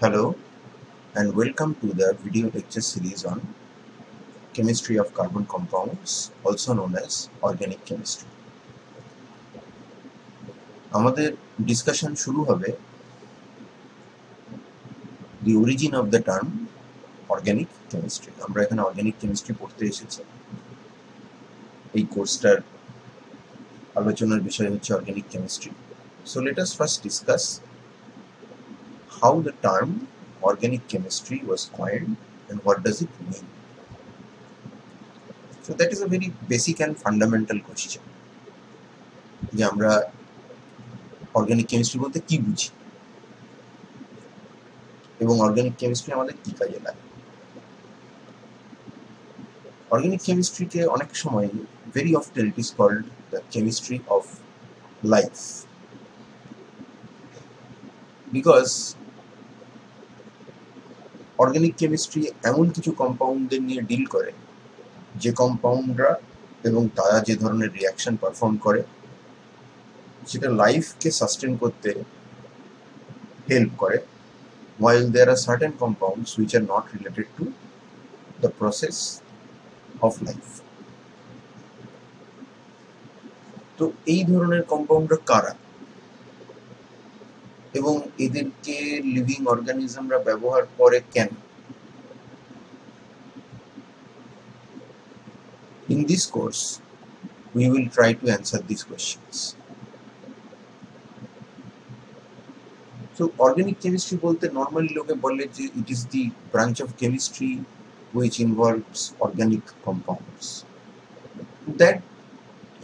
Hello and welcome to the video lecture series on chemistry of carbon compounds, also known as organic chemistry. আমাদের discussion শুরু হবে the origin of the term organic chemistry. আমরা এখানে organic chemistry পড়তে এসেছি। এই কোর্সটার আলোচনার বিষয় হচ্ছে organic chemistry. So let us first discuss how the term organic chemistry was coined and what does it mean. So that is a very basic and fundamental question. যে আমরা অর্গানিক কেমিস্ট্রি বলতে কি বুঝি এবং অর্গানিক কেমিস্ট্রি আমাদের কি কাজে লাগে। অর্গানিক কেমিস্ট্রিকে অনেক সময় very often it is called the chemistry of life because organic chemistry এমন কিছু কম্পাউন্ডদের নিয়ে ডিল করে যে কম্পাউন্ডরা এবং তারা যে ধরনের রিয়াকশন পারফর্ম করে সেটা লাইফকে সাস্টেন করতে হেল্প করে, while there are certain compounds which are not related to the process of life. তো এই ধরনের কম্পাউন্ডরা কারা এবং এদেরকে লিভিং অর্গানিজমরা ব্যবহার করে কেন? In this course, we will try to answer these questions. So, organic chemistry বলতে normally লোকে বলে যে it is the branch of chemistry which involves organic compounds. That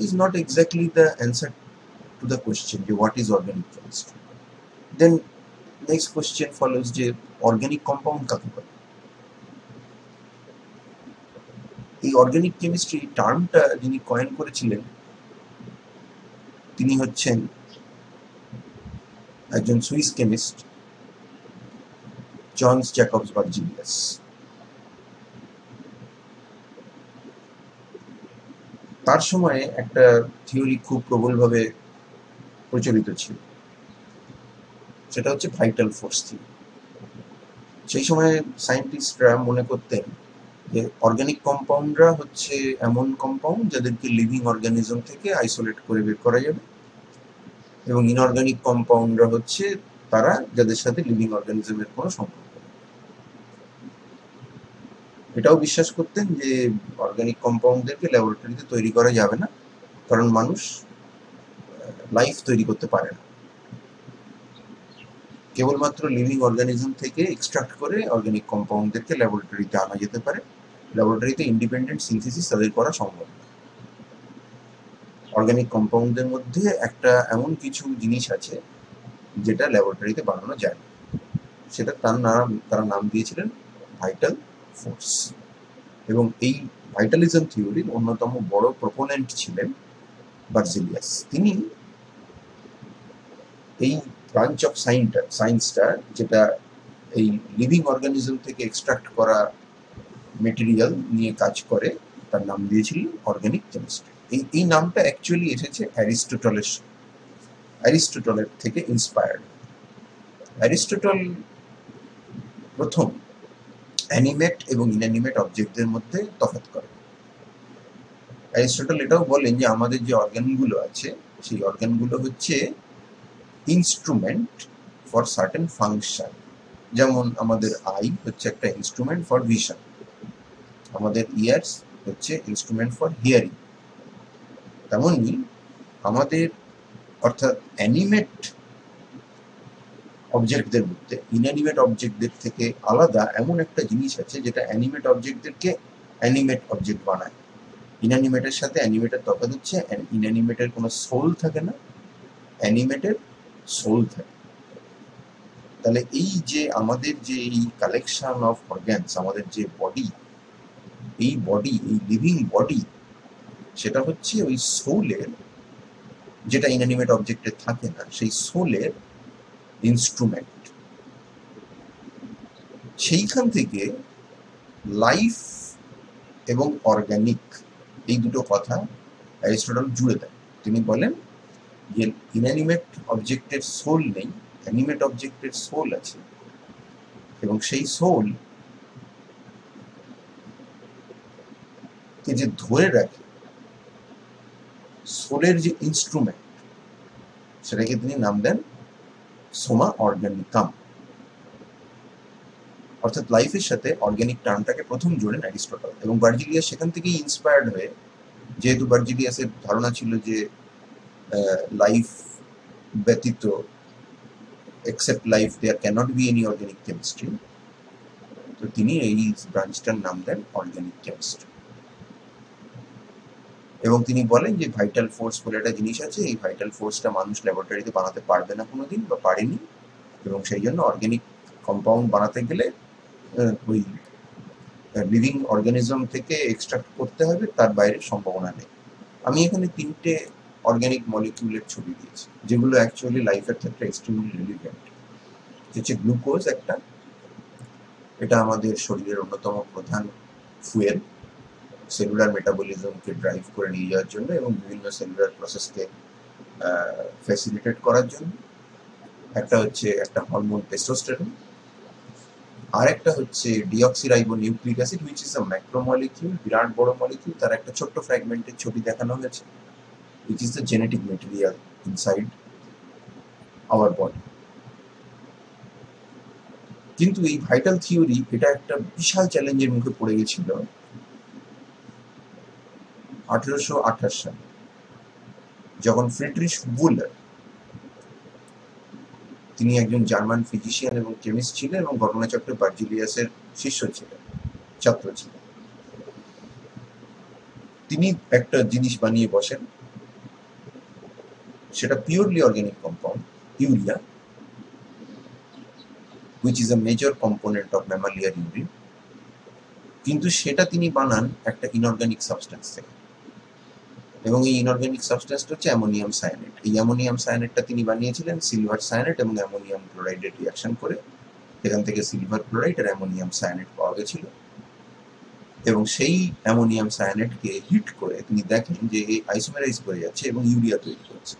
is not exactly the answer to the question, what is organic chemistry? Then next question follows যে organic compound কাকে বলে? এই organic chemistry টার্মটা যিনি coin করেছিলেন তিনি হচ্ছেন একজন Swiss chemist Johns Jacobs বার্জিলিয়াস। তার সময়ে একটা থিওরি খুব প্রবলভাবে প্রচলিত ছিল, সেটা হচ্ছে ভাইটাল ফোর্স থিওরি। সেই সময় সায়েন্টিস্টরা মনে করতেন যে অর্গানিক কম্পাউন্ডরা হচ্ছে এমন কম্পাউন্ড যাদেরকে লিভিং অর্গানিজম থেকে আইসোলেট করে বের করা যাবে এবং ইনঅর্গানিক কম্পাউন্ডরা হচ্ছে তারা যাদের সাথে লিভিং অর্গানিজমের কোনো সম্পর্ক নেই। এটাও বিশ্বাস করতেন যে অর্গানিক কম্পাউন্ডদেরকে ল্যাবরেটরিতে তৈরি করা যাবে না, কারণ মানুষ লাইফ তৈরি করতে পারে না, কেবলমাত্র লিভিং অর্গানিজম থেকে এক্সট্রাক্ট করে অর্গানিক কম্পাউন্ডদেরকে ল্যাবরেটরিতে আনা যেতে পারে। ল্যাবরেটরিতে ইন্ডিপেন্ডেন্ট সিনথেসিস তাদের করা সম্ভব না। অর্গানিক কম্পাউন্ডদের মধ্যে একটা এমন কিছু জিনিস আছে যেটা ল্যাবরেটরিতে বানানো যায় না, সেটা তারা নাম দিয়েছিলেন ভাইটাল ফোর্স। এবং এই ভাইটালিজম থিওরির অন্যতম বড় প্রপোনেন্ট ছিলেন বার্জিলিয়াস। তিনি এই ব্রাঞ্চ অফ সায়েন্সটা যেটা এই লিভিং অর্গানিজম থেকে এক্সট্রাক্ট করা মেটেরিয়াল নিয়ে কাজ করে তার নাম দিয়েছিলেন অর্গানিক কেমিস্ট্রি। এই নামটা অ্যাকচুয়ালি এসেছে অ্যারিস্টটলের থেকে ইন্সপায়ার্ড। অ্যারিস্টটল প্রথম অ্যানিমেট এবং ইনঅ্যানিমেট অবজেক্টদের মধ্যে তফাৎ করে। অ্যারিস্টটল এটাও বলেন যে আমাদের যে অর্গানগুলো আছে সেই অর্গানগুলো হচ্ছে ইনস্ট্রুমেন্ট ফর সার্টেন ফাংশন। যেমন আমাদের আই হচ্ছে একটা ইনস্ট্রুমেন্ট ফর ভিশন, আমাদের ইয়ার্স হচ্ছে ইনস্ট্রুমেন্ট ফর হিয়ারিং, তেমনই আমাদের অর্থাৎ অ্যানিমেট অবজেক্টদের মধ্যে ইনঅ্যানিমেট অবজেক্টদের থেকে আলাদা এমন একটা জিনিস আছে যেটা অ্যানিমেট অবজেক্টদেরকে অ্যানিমেট অবজেক্ট বানায়। ইনঅ্যানিমেটের সাথে অ্যানিমেটের তফাৎ হচ্ছে ইনঅ্যানিমেটের কোনো সোল থাকে না, অ্যানিমেটের সোল থাকে। তাহলে এই যে আমাদের যে এই কালেকশন অফ অর্গানস, আমাদের যে বডি, এই লিভিং বডি, সেটা হচ্ছে ওই সোলের, যেটা ইনঅ্যানিমেট অবজেক্টে থাকে না, সেই সোলের ইনস্ট্রুমেন্ট। সেইখান থেকে লাইফ এবং অর্গানিক এই দুটো কথা অ্যারিস্টটল জুড়ে দেন। তিনি বলেন যে ইনঅ্যানিমেট অবজেক্টের সোল নেই, অ্যানিমেট অবজেক্টের সোল আছে, এবং সেই সোল কে যে ধরে রাখে, সোলের যে ইনস্ট্রুমেন্ট, সেটাকে তিনি নাম দেন সোমা অর্গানিকাম। অর্থাৎ লাইফের সাথে অর্গানিক টার্মটাকে প্রথম জোড়েন অ্যারিস্টটল, এবং ভার্জিলিয়াস সেখান থেকেই ইন্সপায়ার্ড হয়ে, যেহেতু ভার্জিলিয়াসের ধারণা ছিল যে লাইফ ব্যতীত, except life there cannot be any organic chemistry, তো তিনি এই ব্রাঞ্চটার নাম দেন অর্গানিক কেমিস্ট্রি। এবং তিনি বলেন যে ভাইটাল ফোর্স বলে একটা জিনিস আছে, এই ভাইটাল ফোর্সটা মানুষ ল্যাবরেটরিতে বানাতে পারবে না কোনোদিন, বা পারেনি, এবং সেই জন্য অর্গানিক কম্পাউন্ড বানাতে গেলে ওই লিভিং অর্গানিজম থেকে এক্সট্রাক্ট করতে হবে, তার বাইরে সম্ভাবনা নেই। আমি এখানে 3টে অর্গানিক মলিকিউলের ছবি দিয়েছি, যেগুলো অ্যাকচুয়ালি লাইফের ক্ষেত্রে এক্সট্রিমলি রিলিভেন্ট। হচ্ছে গ্লুকোজ একটা, এটা আমাদের শরীরের অন্যতম প্রধান ফুয়েল, সেলুলার মেটাবলিজমকে ড্রাইভ করে নিয়ে যাওয়ার জন্য এবং বিভিন্ন সেলুলার প্রসেসকে ফ্যাসিলিটেট করার জন্য। একটা হচ্ছে একটা হরমোন টেস্টোস্টেরন, আর একটা হচ্ছে deoxyribo nucleic acid, which is a macromolecule, বিরাট বড় মলিকিউল, তার একটা ছোট্ট ফ্র্যাগমেন্টের ছবি দেখানো হয়েছে, which is the genetic material inside our body. কিন্তু এই ভাইটাল থিওরি, এটা একটা বিশাল চ্যালেঞ্জের মুখে পড়ে গেছিল 1828 সালে, যখন ফ্রিডরিশ বুলার, তিনি একজন জার্মান ফিজিশিয়ান এবং কেমিস্ট ছিলেন এবং ঘটনাচক্রে ভার্জিলিয়াসের শিষ্য ছিলেন, ছাত্র ছিলেন। তিনি একটা জিনিস বানিয়ে বসেন, সেটা purely organic compound, urea, which is a major component of mammalian urine, কিন্তু সেটা তিনি বানান একটা ইনঅর্গানিক সাবস্টেন্স থেকে, এবং এই ইনঅর্গানিক সাবস্টেন্সটা হচ্ছে অ্যামোনিয়াম সায়ানেট। এই অ্যামোনিয়াম সায়ানেটটা তিনি বানিয়েছিলেন সিলভার সায়ানেট এবং অ্যামোনিয়াম ক্লোরাইডের রিয়াকশন করে, এখান থেকে সিলভার ক্লোরাইড আর অ্যামোনিয়াম সায়ানেট পাওয়া গেছিল। এবং সেই অ্যামোনিয়াম সায়ানেটকে হিট করে তিনি দেখেন যে এই আইসোমেরাইজ করে যাচ্ছে এবং ইউরিয়া তৈরি করছে।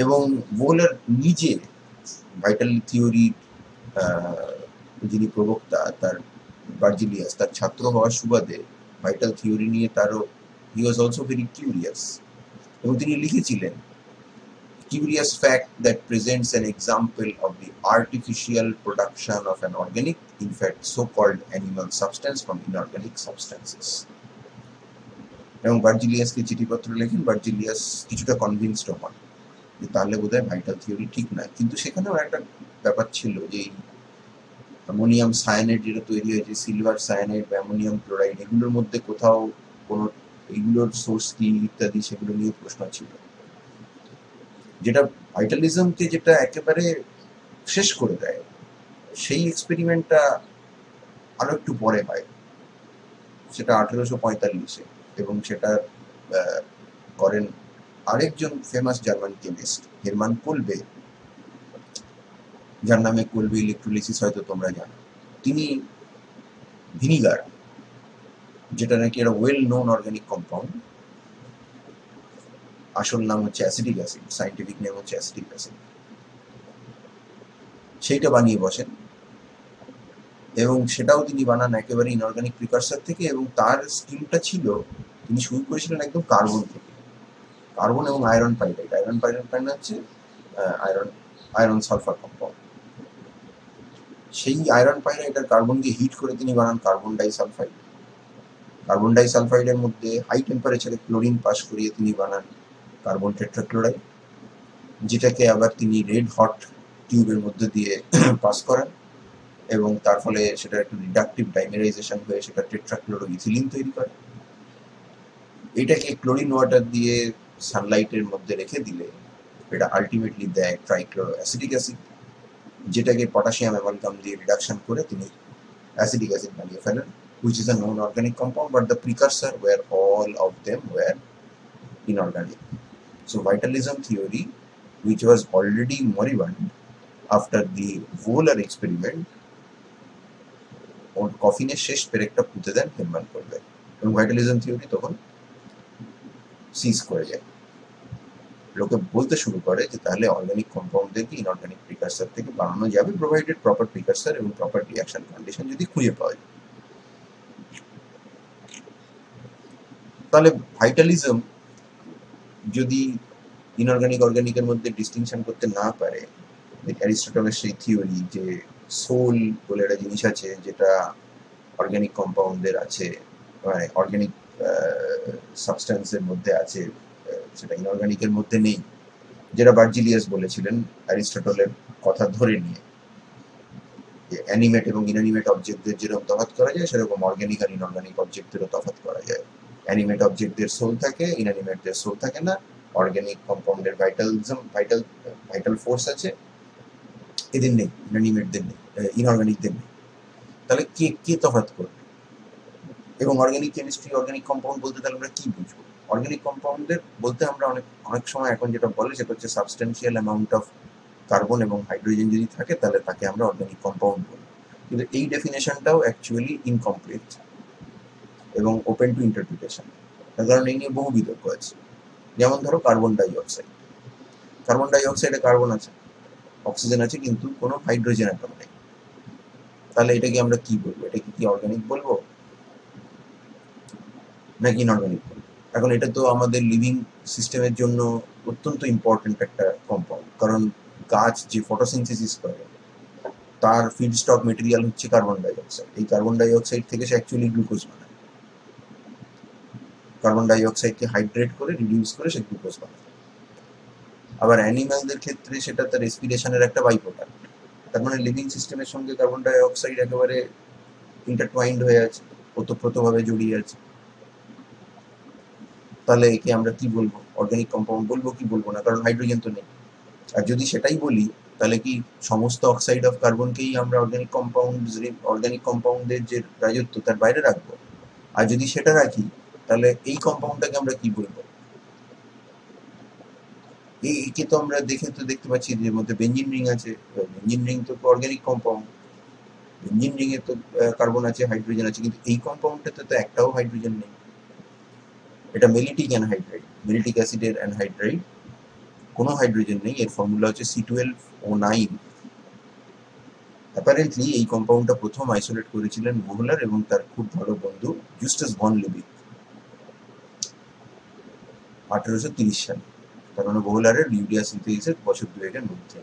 এবং বোলার নিজে ভাইটাল থিওরি যিনি প্রবক্তা, তার ভার্জিলিয়াস, তার ছাত্র হওয়ার সুবাদে ভাইটাল থিওরি নিয়ে তারও হি ওয়াজ অলসো ভেরি কিউরিয়াস, এবং তিনি লিখেছিলেন curious fact that presents an example of the artificial production of an organic, in fact so-called animal substance from inorganic substances. এবং ভার্জিলিয়াসকে চিঠিপত্র লেখেন, ভার্জিলিয়াস কিছুটা কনভিন্সড হন যে তাহলে বোধহয় ভাইটাল থিওরি ঠিক নয়। কিন্তু সেখানেও একটা ব্যাপার ছিল যে অ্যামোনিয়াম সায়ানেট যেটা তৈরি হয়েছে, সিলভার সায়ানেট বা অ্যামোনিয়াম ক্লোরাইড, এগুলোর মধ্যে কোথাও কোনো এগুলোর সোর্স কি ইত্যাদি, সেগুলো নিয়ে প্রশ্ন ছিল, যেটা ভাইটালিজমকে যেটা একেবারে শেষ করে দেয়। সেই এক্সপেরিমেন্টটা আরো একটু পরে হয়, সেটা 1845-এ, এবং সেটা করেন আরেকজন ফেমাস জার্মান কেমিস্ট হেরমান কোলবে, যার নামে কোলবে ইলেকট্রোলিসিস হয়তো তোমরা জানো। তিনি ভিনিগার, যেটা নাকি একটা ওয়েল নোন অর্গানিক কম্পাউন্ড, আসল নাম হচ্ছে অ্যাসিডিক অ্যাসিড, সাইন্টিফিক নেম হচ্ছে অ্যাসিডিক অ্যাসিড, সেইটা বানিয়ে বসেন। এবং সেটাও তিনি বানান একেবারে ইনঅর্গানিক প্রিকারসার থেকে, এবং তার স্কিমটা ছিল, তিনি শুরু করেছিলেন একদম কার্বন থেকে, কার্বন এবং আয়রন পাইরাইড। আয়রন পাইরাইড মানে হচ্ছে আয়রন সালফার কম্পাউন্ড। সেই আয়রন পাইরাইড আর কার্বনকে হিট করে তিনি বানান কার্বন ডাইসালফাইড। কার্বন ডাইসালফাইডের মধ্যে হাই টেম্পারেচারে ক্লোরিন পাস করিয়ে তিনি বানান কার্বন টেট্রাক্লোরাইড, যেটাকে আবার তিনি রেড হট টিউবের মধ্যে দিয়ে পাস করান, এবং তার ফলে সেটা একটু রিডাকটিভ ডাইমেরাইজেশন হয়ে সেটা টেট্রাক্লোরোইথিলিন তৈরি করে। এটাকে ক্লোরিন ওয়াটার দিয়ে সানলাইটের মধ্যে রেখে দিলে এটা আলটিমেটলি দেয় ট্রাইক্লোরো অ্যাসিডিক অ্যাসিড, যেটাকে পটাশিয়াম অ্যামালগাম দিয়ে রিডাকশন করে তিনি অ্যাসিডিক অ্যাসিড বানিয়ে ফেলেন, which is a known organic compound, but the precursor were all of them were inorganic. So vitalism theory, which was already moribund after the Wohler experiment, ওর কফিনের শেষ পেরেকটা পুঁতে দেন Hermann কোলবে, এবং ভাইটালিজম theory তখন সিজ করে যায়। লোকে বলতে শুরু করে যে তাহলে অর্গানিক কম্পাউন্ডদেরকে ইনঅর্গানিক প্রিকারসার থেকে বানানো যাবে, প্রোভাইডেড প্রপার প্রিকারসার এবং প্রপার রিঅ্যাকশন কন্ডিশন যদি খুঁজে পাওয়া যায়। তাহলে ভাইটালিজম যদি ইনঅর্গানিক অর্গানিকের মধ্যে ডিস্টিংশন করতে না পারে, অ্যারিস্টটলের সেই থিওরি যে সোল বলে একটা জিনিস আছে যেটা অর্গানিক কম্পাউন্ডদের আছে, মানে অর্গানিক সাবস্টেন্সের মধ্যে আছে, সেটা ইনঅর্গানিকের মধ্যে নেই, যেটা ভার্জিলিয়াস বলেছিলেন অ্যারিস্টটলের কথা ধরে নিয়ে, যে অ্যানিমেট এবং ইনঅ্যানিমেট অবজেক্টদের যেরকম তফাৎ করা যায় সেরকম অর্গানিক আর ইনঅর্গানিক অবজেক্টদেরও তফাৎ করা যায়। অ্যানিমেট অবজেক্টদের সোল থাকে, ইনঅ্যানিমেটদের সোল থাকে না। অর্গানিক কম্পাউন্ডের ভাইটাল ফোর্স আছে, এদের নেই, ইনঅ্যানিমেটদের নেই, ইনঅর্গানিকদের নেই। তাহলে কে কে তফাৎ করবে? এবং অর্গানিক কেমিস্ট্রি, অর্গানিক কম্পাউন্ড বলতে তাহলে আমরা কি বুঝবো? অর্গানিক কম্পাউন্ডের বলতে আমরা অনেক সময় এখন যেটা বলে সেটা হচ্ছে সাবস্টেন্সিয়াল অ্যামাউন্ট অফ কার্বন এবং হাইড্রোজেন যদি থাকে তাহলে তাকে আমরা অর্গানিক কম্পাউন্ড বলি। কিন্তু এই ডেফিনেশনটাও অ্যাকচুয়ালি ইনকমপ্লিট এবং ওপেন টু ইন্টারপ্রিটেশন, তার কারণ এই নিয়ে বহু বিতর্ক আছে। যেমন ধরো carbon die oxide, carbon die অক্সাইডে carbon আছে, অক্সিজেন আছে, কিন্তু কোনো হাইড্রোজেন অ্যাটম নেই। তাহলে এটাকে আমরা কি বলবো? এটাকে কি অর্গানিক বলবো নাকি ইনঅর্গানিক বলবো? এখন এটা তো আমাদের লিভিং সিস্টেমের জন্য অত্যন্ত ইম্পর্টেন্ট একটা কম্পাউন্ড, কারণ গাছ যে ফটোসিনথেসিস করে তার ফিডস্টক মেটেরিয়াল হচ্ছে কার্বন ডাই অক্সাইড। এই কার্বন ডাই অক্সাইড থেকে সে অ্যাকচুয়ালি গ্লুকোজ বানায়, কার্বন ডাই অক্সাইডকে হাইড্রেট করে রিডিউস করে সে গ্লুকোজ বানায়। আবার অ্যানিমালদের ক্ষেত্রে সেটা তার রেসপিরেশনের একটা বাই প্রোডাক্ট। তার মানে লিভিং সিস্টেমের সঙ্গে কার্বন ডাই অক্সাইড একেবারে ইন্টারটুয়াইন্ড হয়ে আছে, ওতপ্রোতভাবে জড়িয়ে আছে। তাহলে একে আমরা কি বলবো? অর্গানিক কম্পাউন্ড বলবো কি বলবো না? কারণ হাইড্রোজেন তো নেই। আর যদি সেটাই বলি তাহলে কি সমস্ত অক্সাইড অফ কার্বনকেই আমরা অর্গানিক কম্পাউন্ডের যে রাজত্ব তার বাইরে রাখবো? আর যদি সেটা রাখি তাহলে এই কম্পাউন্ডটাকে আমরা কি বলবো? একে তো আমরা দেখতে পাচ্ছি যে মধ্যে বেঞ্জিন রিং আছে। বেঞ্জিন রিং তো অর্গানিক কম্পাউন্ড, বেঞ্জিন রিং এ তো কার্বন আছে, হাইড্রোজেন আছে, কিন্তু এই কম্পাউন্ডটাতে তো একটাও হাইড্রোজেন নেই। এটা মেলিটিক অ্যানহাইড্রাইড, মেলিটিক অ্যাসিডের অ্যানহাইড্রাইড, কোনো হাইড্রোজেন নেই। এর ফর্মুলা হচ্ছে C12O9। অ্যাপারেন্টলি এই কম্পাউন্ডটা প্রথম আইসোলেট করেছিলেন বোহলার এবং তার খুব ভালো বন্ধু জুস্টাস ভন লিবিক 1830 সালে। তার মানে বোহলারের ইউরিয়া সিনথেসিসের বছর দুয়েকের মধ্যে।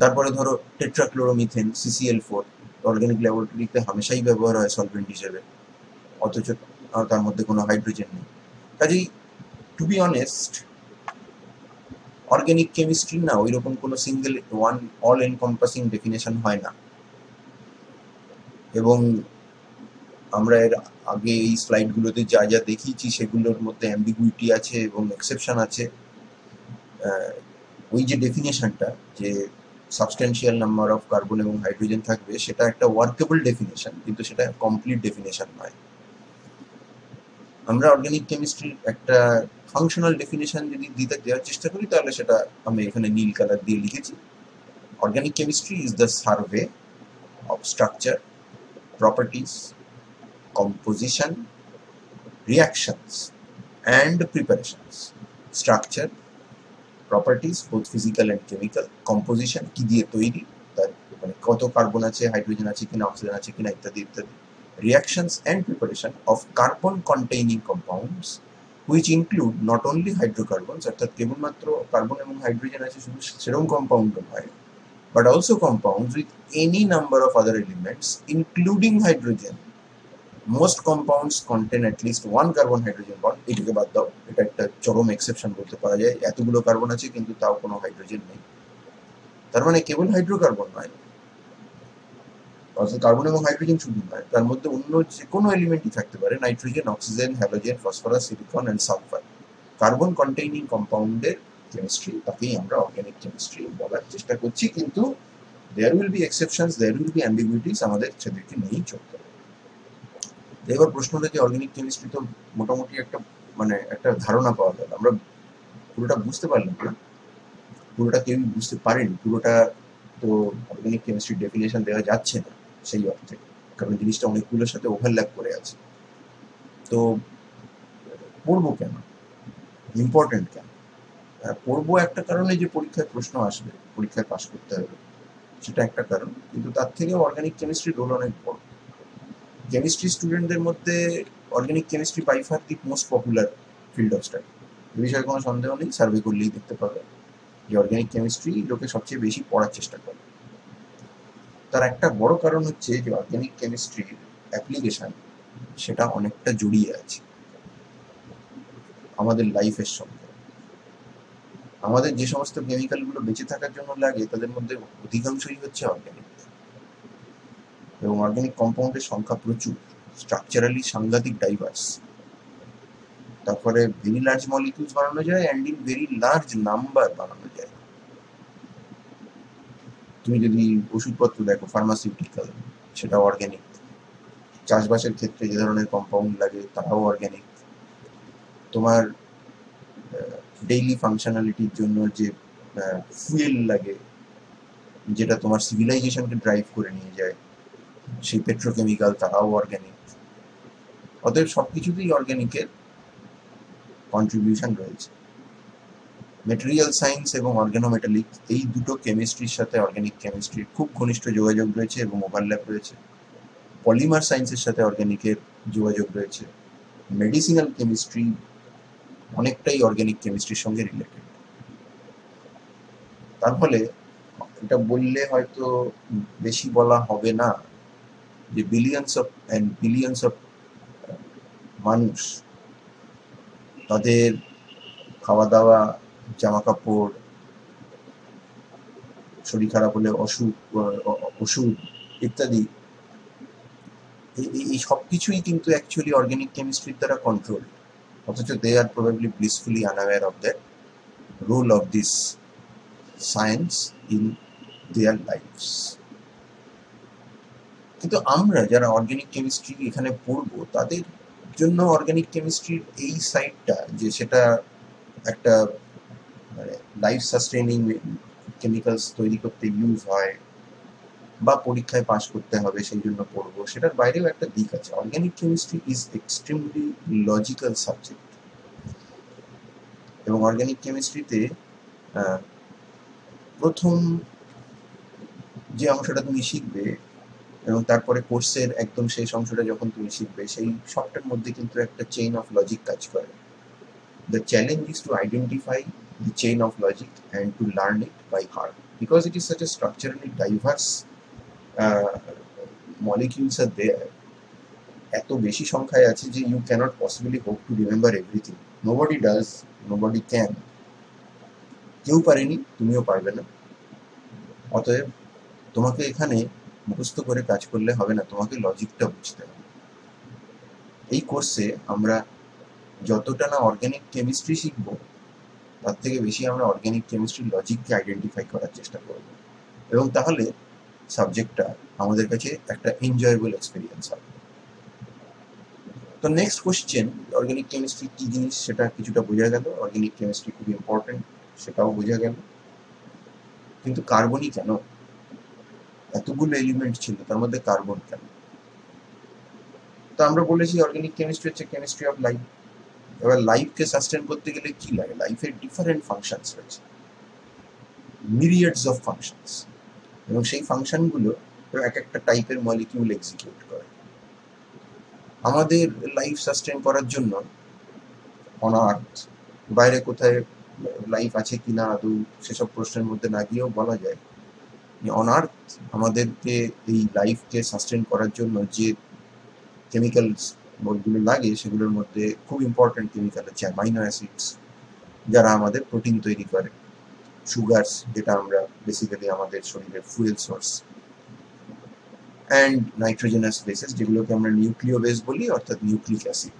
তারপরে ধরো টেট্রাক্লোরোমিথেন CCl4 অর্গানিক ল্যাবরেটরিতে হামেশাই ব্যবহার হয় সলভেন্ট হিসেবে, অথচ তার মধ্যে কোনো হাইড্রোজেন নেই। কাজেই to be honest, organic chemistry না ওইরকম কোনো single one all encompassing definition হয় না। এবং আমরা এর আগে এই স্লাইডগুলোতে যা যা দেখিয়েছি সেগুলোর মধ্যে অ্যাম্বিগুইটি আছে এবং এক্সেপশন আছে। ওই যে ডেফিনেশনটা যে সাবস্টেন্সিয়াল নাম্বার অফ কার্বন এবং হাইড্রোজেন থাকবে সেটা একটা ওয়ার্কেবল ডেফিনেশন, কিন্তু সেটা কমপ্লিট ডেফিনেশন নয়। আমরা অর্গানিক কেমিস্ট্রির একটা ফাংশনাল ডেফিনেশন যদি দেওয়ার চেষ্টা করি তাহলে সেটা আমি এখানে নীল কালার দিয়ে লিখেছি। Organic chemistry is the survey of structure, properties, composition, reactions and preparations. Structure, properties both physical and chemical, composition কি দিয়ে তৈরি, তার মানে কত কার্বন আছে, হাইড্রোজেন আছে কিনা, অক্সিজেন আছে কিনা, ইত্যাদি ইত্যাদি। reactions and preparation of carbon containing compounds which include not only hydrocarbons, অর্থাৎ কেবলমাত্র কার্বন এবং হাইড্রোজেন আছে শুধু সেরকম কম্পাউন্ড নয়, but also compounds with any number of other elements including hydrogen. Most compounds contain at least one carbon hydrogen bond। এটাকে বাদ দাও, এটা একটা চরম এক্সেপশন বলতে পারা যায়। এতগুলো কার্বন আছে কিন্তু তাও কোনো হাইড্রোজেন নেই। তার মানে কেবল হাইড্রোকার্বন নয়, অর্থাৎ কার্বন এবং হাইড্রোজেন শুধু নয়, তার মধ্যে অন্য যে কোনো এলিমেন্টই থাকতে পারে, nitrogen, oxygen, halogen, phosphorus, silicon and sulphur. Carbon containing কম্পাউন্ডের কেমিস্ট্রি, তাকেই আমরা অর্গানিক কেমিস্ট্রি বলার চেষ্টা করছি। কিন্তু there will be exceptions, there will be ambiguities, আমাদের সেদেরকে নিয়েই চলতে হবে। এবার প্রশ্নটা যে অর্গানিক কেমিস্ট্রি তো মোটামুটি একটা মানে একটা ধারণা পাওয়া গেল, আমরা পুরোটা বুঝতে পারলাম না, পুরোটা কেউই বুঝতে পারেনি, পুরোটা তো অর্গানিক কেমিস্ট্রির ডেফিনেশন দেওয়া যাচ্ছে না সেই অর্থে, কারণ জিনিসটা অনেকগুলোর সাথে ওভারল্যাপ করে আছে। তো পড়বো কেন? ইম্পর্টেন্ট কেন? পড়বো একটা কারণে যে পরীক্ষায় প্রশ্ন আসবে, পরীক্ষায় পাশ করতে হবে, সেটা একটা কারণ, কিন্তু তার থেকেও অর্গানিক কেমিস্ট্রির রোল অনেক বড়। কেমিস্ট্রি স্টুডেন্টদের মধ্যে organic chemistry by far the most popular field of study. এ বিষয়ে কোনো সন্দেহ নেই, সার্ভে করলেই দেখতে পাবে যে অর্গানিক কেমিস্ট্রি লোকে সবচেয়ে বেশি পড়ার চেষ্টা করে। তার একটা বড় কারণ হচ্ছে যে অর্গানিক কেমিস্ট্রির অ্যাপ্লিকেশন সেটা অনেকটা জড়িয়ে আছে আমাদের লাইফের সঙ্গে। আমাদের যে সমস্ত কেমিক্যালগুলো বেঁচে থাকার জন্য লাগে তাদের মধ্যে অধিকাংশই হচ্ছে অর্গানিক, এবং অর্গানিক কম্পাউন্ডের সংখ্যা প্রচুর, স্ট্রাকচারালি সাংঘাতিক ডাইভার্স। তারপরে ভেরি লার্জ মলিকিউলস বানানো যায় and in very large number বানানো যায়। তুমি যদি ওষুধপত্র দেখো, ফার্মাসিউটিক্যাল, সেটা অর্গানিক। চাষবাসের ক্ষেত্রে যে ধরনের কম্পাউন্ড লাগে তারাও অর্গানিক। তোমার ডেইলি ফাংশনালিটির জন্য যে ফুয়েল লাগে, যেটা তোমার সিভিলাইজেশনকে ড্রাইভ করে নিয়ে যায়, সেই পেট্রোকেমিক্যাল, তারাও অর্গানিক। অতএব সবকিছুতেই অর্গানিকের কন্ট্রিবিউশন রয়েছে। মেটেরিয়াল সায়েন্স এবং অর্গানোমেটালিক, এই দুটো কেমিস্ট্রির সাথে অর্গানিক কেমিস্ট্রির খুব ঘনিষ্ঠ যোগাযোগ রয়েছে এবং ওভারল্যাপ রয়েছে। পলিমার সায়েন্সের সাথে অর্গানিকের যোগাযোগ রয়েছে। মেডিসিনাল কেমিস্ট্রি অনেকটাই অর্গানিক কেমিস্ট্রির সঙ্গে রিলেটেড। তার ফলে এটা বললে হয়তো বেশি বলা হবে না যে বিলিয়ন্স অফ মানুষ তাদের খাওয়া দাওয়া, জামা কাপড়, শরীর খারাপ হলে ওষুধ ইত্যাদি, এই সব কিছুই কিন্তু অ্যাকচুয়ালি অর্গানিক কেমিস্ট্রির দ্বারা কন্ট্রোল। অথচ they are probably blissfully unaware of that role of this science in their lives. কিন্তু আমরা যারা অর্গানিক কেমিস্ট্রি এখানে পড়বো তাদের জন্য অর্গানিক কেমিস্ট্রির এই সাইডটা, যে সেটা একটা মানে লাইফ সাস্টেনিং কেমিক্যালস তৈরি করতে ইউজ হয় বা পরীক্ষায় পাশ করতে হবে সেই জন্য পড়বো, সেটার বাইরেও একটা দিক আছে। Organic chemistry is extremely logical subject, এবং অর্গানিক কেমিস্ট্রিতে প্রথম যে অংশটা তুমি শিখবে এবং তারপরে কোর্সের একদম শেষ অংশটা যখন তুমি শিখবে, সেই সবটার মধ্যে কিন্তু একটা চেইন অফ লজিক কাজ করে। The challenge is to identify the chain of logic and to learn it by heart, because it is such a structurally diverse molecules are there, এত বেশি সংখ্যায় আছে যে you cannot possibly hope to remember everything. Nobody does, nobody can. কেউ পারেনি, তুমিও পারবে না। অতএব তোমাকে এখানে মুখস্থ করে কাজ করলে হবে না, তোমাকে লজিকটা বুঝতে হবে। এই কোর্সে আমরা যতটা না অর্গানিক কেমিস্ট্রি শিখবো, তার থেকে বেশি আমরা অর্গানিক কেমিস্ট্রির লজিককে আইডেন্টিফাই করার চেষ্টা করব, এবং তাহলে সাবজেক্টটা আমাদের কাছে একটা এনজয়েবল এক্সপিরিয়েন্স হবে। তো নেক্সট কোশ্চেন, অর্গানিক কেমিস্ট্রি কী জিনিস সেটা কিছুটা বোঝা গেল, অর্গানিক কেমিস্ট্রি খুব ইম্পর্টেন্ট সেটাও বোঝা গেল, কিন্তু কার্বনই কেন? এতগুলো এলিমেন্ট ছিল, তার মধ্যে কার্বন কেন? তো আমরা বলেছি অর্গানিক কেমিস্ট্রি হচ্ছে কেমিস্ট্রি অফ লাইফ। এবার লাইফকে সাস্টেন করতে গেলে কি লাগে? লাইফের ডিফারেন্ট ফাংশনস রয়েছে, মিরিয়াডস অফ ফাংশনস, এবং সেই ফাংশনগুলো এক একটা টাইপের মলিকিউল এক্সিকিউট করে। আমাদের লাইফ সাস্টেন করার জন্য অন আর্থ, বাইরে কোথায় লাইফ আছে কিনা আদৌ সেসব প্রশ্নের মধ্যে না গিয়েও বলা যায় যে অন আর্থ আমাদেরকে এই লাইফকে সাস্টেন করার জন্য যে কেমিক্যালস গুলো লাগে সেগুলোর মধ্যে খুব ইম্পর্টেন্ট কেমিক্যাল হচ্ছে অ্যামাইনো অ্যাসিডস, যারা আমাদের প্রোটিন তৈরি করে, সুগারস, যেটা আমরা বেসিক্যালি আমাদের শরীরের fuel source, and nitrogenous bases, যেগুলোকে আমরা নিউক্লিও বেস বলি, অর্থাৎ নিউক্লিক অ্যাসিড,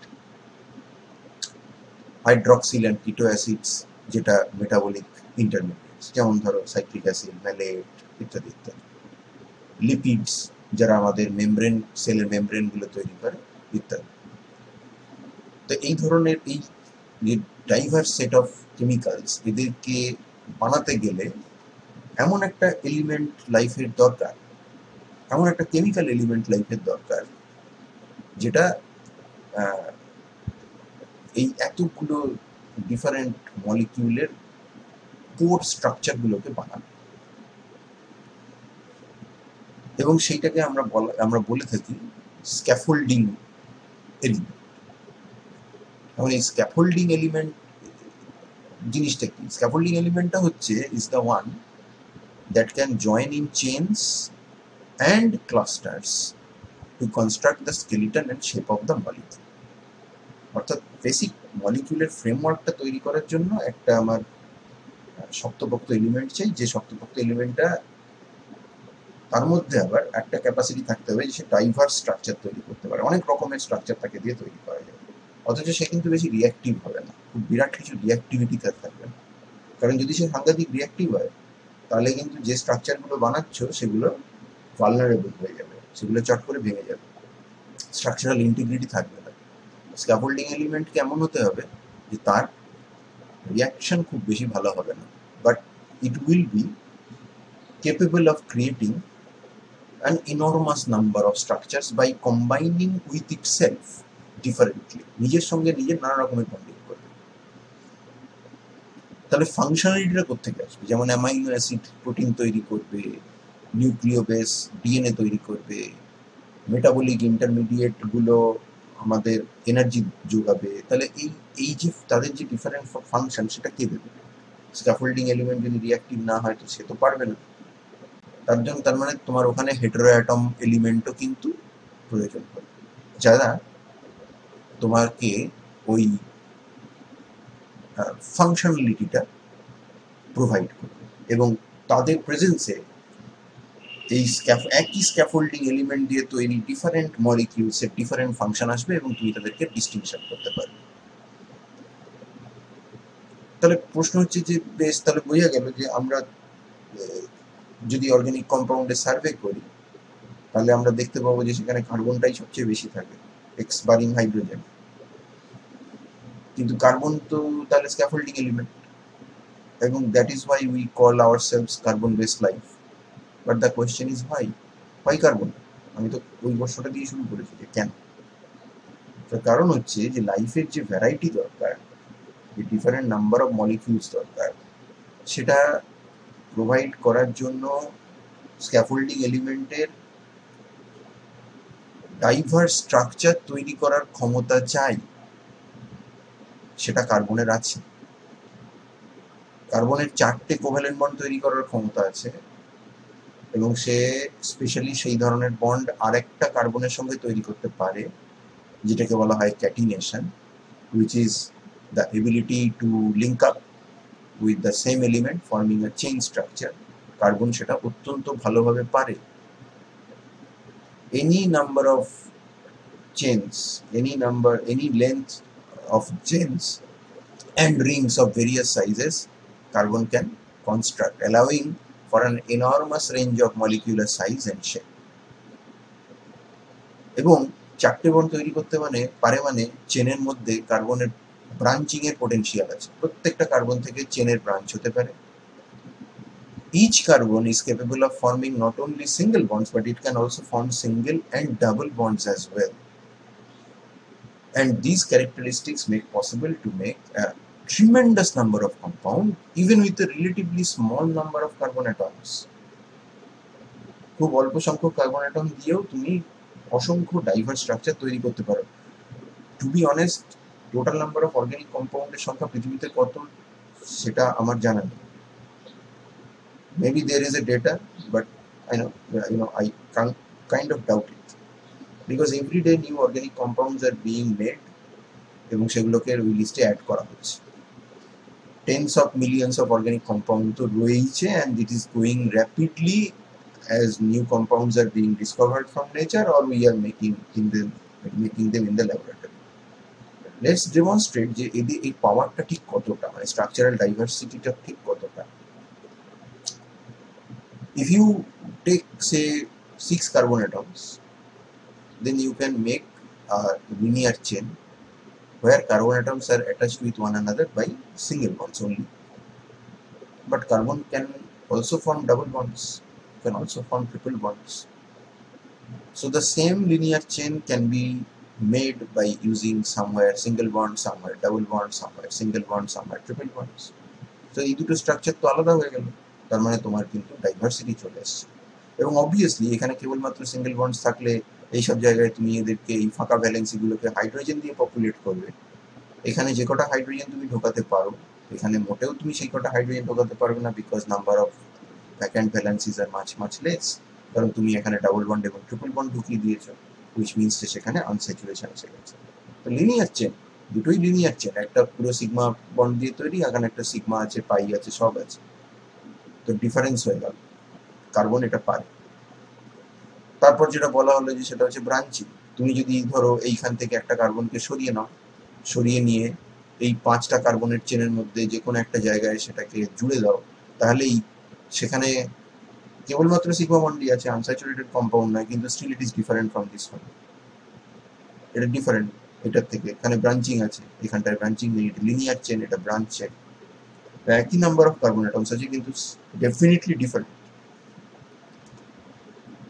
হাইড্রক্সিল অ্যান্ড কিটো অ্যাসিডস, যেটা মেটাবলিক ইন্টারমিডিয়েটস, যেমন ধরো সাইট্রিক অ্যাসিড, ম্যালেট ইত্যাদি ইত্যাদি, লিপিডস, যারা আমাদের মেমব্রেন, সেলের মেমব্রেনগুলো তৈরি করে ইত্যাদি। তো এই ধরনের এই যে ডাইভার্স সেট অফ কেমিক্যালস, এদেরকে বানাতে গেলে এমন একটা এলিমেন্ট লাইফের দরকার, এমন একটা কেমিক্যাল এলিমেন্ট লাইফের দরকার, যেটা এই এতগুলো ডিফারেন্ট মলিকিউলের কোর স্ট্রাকচারগুলোকে বানাবে, এবং সেইটাকে আমরা বলে থাকি স্ক্যাফোল্ডিং এলিমেন্ট। এখন এই স্ক্যাফোল্ডিং এলিমেন্ট জিনিসটা কি? স্ক্যাফোল্ডিং এলিমেন্টটা হচ্ছে is the one that can join in chains and clusters two construct the skeleton and shape of the molecule. অর্থাৎ বেসিক মলিকিউলের ফ্রেমওয়ার্কটা তৈরি করার জন্য একটা আমার শক্তপোক্ত এলিমেন্ট চাই, যে শক্তপোক্ত এলিমেন্টটা তার মধ্যে আবার একটা ক্যাপাসিটি থাকতে হবে যে সে ডাইভার্স স্ট্রাকচার তৈরি করতে পারে, অনেক রকমের স্ট্রাকচার তাকে দিয়ে তৈরি করা যায়। অথচ সে কিন্তু বেশি রিয়াক্টিভ হবে না, খুব বিরাট কিছু রিয়াক্টিভিটি তার থাকবে না। কারণ যদি সে সাংঘাতিক রিয়াক্টিভ হয় তাহলে কিন্তু যে স্ট্রাকচারগুলো বানাচ্ছ সেগুলো ভালনারেবল হয়ে যাবে, সেগুলো চট করে ভেঙে যাবে, স্ট্রাকচারাল ইন্টিগ্রিটি থাকবে না। স্ক্যাফোল্ডিং এলিমেন্ট কেমন হতে হবে যে তার রিয়াকশন খুব বেশি ভালো হবে না, but it will be capable of creating an enormous number of structures by combining with itself differently, নিজের সঙ্গে নিজের নানা রকমের বন্ডিং করবে। তাহলে ফাংশনালিটিটা কোথেকে আসবে? যেমন অ্যামাইনো অ্যাসিড প্রোটিন তৈরি করবে, নিউক্লিও বেস ডিএনএ তৈরি করবে, মেটাবলিক ইন্টারমিডিয়েট গুলো আমাদের এনার্জি যোগাবে। তাহলে এই যে তাদের যে ডিফারেন্ট ফাংশন সেটা কে দেবে? স্ক্যাফোল্ডিং এলিমেন্ট যদি রিয়াক্টিভ না হয় তো সে তো পারবে না। তার মানে তোমার ওখানে হেটেরো অ্যাটম এলিমেন্টও কিন্তু প্রয়োজন হবে, যারা তোমাকে ওই ফাংশনালিটিটা প্রোভাইড করবে, এবং তাদের প্রেজেন্সে এই একই স্ক্যাফোল্ডিং এলিমেন্ট দিয়ে তৈরি ডিফারেন্ট মলিকিউলসের ডিফারেন্ট ফাংশন আসবে এবং তুমি তাদেরকে ডিস্টিংশন করতে পারবে। তাহলে প্রশ্ন হচ্ছে যে বেশ, তাহলে বোঝা গেল যে আমরা যদি অর্গানিক কম্পাউন্ডের সার্ভে করি তাহলে আমরা দেখতে পাবো যে সেখানে কার্বনটাই সবচেয়ে বেশি থাকে, এক্স বারিং হাইড্রোজেন। কিন্তু কার্বন তো তাহলে স্ক্যাফোল্ডিং এলিমেন্ট, এবং that is why we call ourselves carbon based life. But the question is why carbon? আমি তো ওই প্রশ্নটা দিয়ে শুরু করেছি যে কেন। তার কারণ হচ্ছে যে লাইফের যে ভ্যারাইটি দরকার, যে ডিফারেন্ট নাম্বার অফ মলিকিউলস দরকার, সেটা প্রোভাইড করার জন্য স্ক্যাফোল্ডিং এলিমেন্টের ডাইভার্স স্ট্রাকচার তৈরি করার ক্ষমতা চাই, সেটা কার্বনের আছে। কার্বনের 4টে কোভ্যালেন্ট বন্ড তৈরি করার ক্ষমতা আছে, এবং সে স্পেশালি সেই ধরনের বন্ড আরেকটা কার্বনের সঙ্গে তৈরি করতে পারে যেটাকে বলা হয় catenation, which is the ability to link up with the same element forming a chain structure. Carbon সেটা অত্যন্ত ভালোভাবে পারে। any number of chains, any length of chains and rings of various sizes carbon can construct, allowing for an enormous range of molecular size and shape. এবং 4টে bond তৈরি করতে পারে মানে চেনের মধ্যে কার্বনের ব্রাঞ্চিং এর পোটেনশিয়াল আছে, প্রত্যেকটা কার্বন থেকে চেনের ব্রাঞ্চ হতে পারে। Each carbon is capable of forming not only single bonds but it can also form single and double bonds as well. And these characteristics make possible to make a tremendous number of compounds even with a relatively small number of carbon atoms. খুব অল্প সংখ্যক carbon atom দিয়েও তুমি অসংখ্য diverse structure তৈরি করতে পারো। To be honest, total number of organic কম্পাউন্ডের সংখ্যা পৃথিবীতে কত সেটা আমার জানা নেই। Maybe there is a data, but I can't kind of doubt it, because every day new organic compounds are being made এবং সেগুলোকে ওই লিস্টে অ্যাড করা হচ্ছে। Tense of millions of organic compound তো রয়েছে, and it is going rapidly as new compounds are being discovered from nature or we are making them in the laboratory. Let's demonstrate যে এই পাওয়ারটা ঠিক কতটা, মানে স্ট্রাকচারাল ডাইভার্সিটিটা ঠিক কতটা। If you take say 6 carbon atoms, then you can make a linear chain where carbon atoms are attached with one another by single bonds only. But carbon can also form double bonds, can also form triple bonds. So the same linear chain can be made by using somewhere single bond, somewhere double bond, somewhere single bond, somewhere triple bonds. তো এই দুটো structure তো আলাদা হয়ে গেল, তার মানে তোমার কিন্তু ডাইভার্সিটি চলে এসছে। এবং অবভিয়াসলি এখানে কেবলমাত্র সিঙ্গেল বন্ডস থাকলে এইসব জায়গায় তুমি এদেরকে এই ফাঁকা ভ্যালেন্সিগুলোকে হাইড্রোজেন দিয়ে পপুলেট করবে। এখানে যে কটা হাইড্রোজেন তুমি ঢোকাতে পারো, এখানে মোটেও তুমি সেই কটা হাইড্রোজেন ঢোকাতে পারবে না, because number of vacant valencies are much less. কারণ তুমি এখানে ডাবল বন্ড এবং ট্রিপল বন্ড ঢুকিয়ে দিয়েছো, হুইচ মিনস যে সেখানে আনস্যাচুরেশন এসে গেছে। তো লিনিয়ার চেন, দুটোই লিনিয়ার চেন, একটা পুরো সিগমা বন্ড দিয়ে তৈরি, এখানে একটা সিগমা আছে, পাই আছে, সব আছে। তো ডিফারেন্স হয়ে গেল, কার্বন এটা পায়। তারপর যেটা বলা হলো যে সেটা হচ্ছে ব্রাঞ্চিং। তুমি যদি ধরো এইখান থেকে একটা কার্বনকে সরিয়ে নাও, সরিয়ে নিয়ে এই 5টা কার্বনের চেনের মধ্যে যে কোনো একটা জায়গায় সেটাকে জুড়ে দাও, তাহলেই সেখানে কেবলমাত্র সিগমা বন্ডই আছে, আনস্যাচুরেটেড কম্পাউন্ড নয়, কিন্তু still it is different from this one. এটা ডিফারেন্ট এটার থেকে, এখানে ব্রাঞ্চিং আছে, এখানটায় ব্রাঞ্চিং নেই, এটা লিনিয়ার চেন, এটা ব্রাঞ্চ চেন। একই নাম্বার অফ কার্বন অ্যাটমস আছে কিন্তু ডেফিনেটলি ডিফারেন্ট।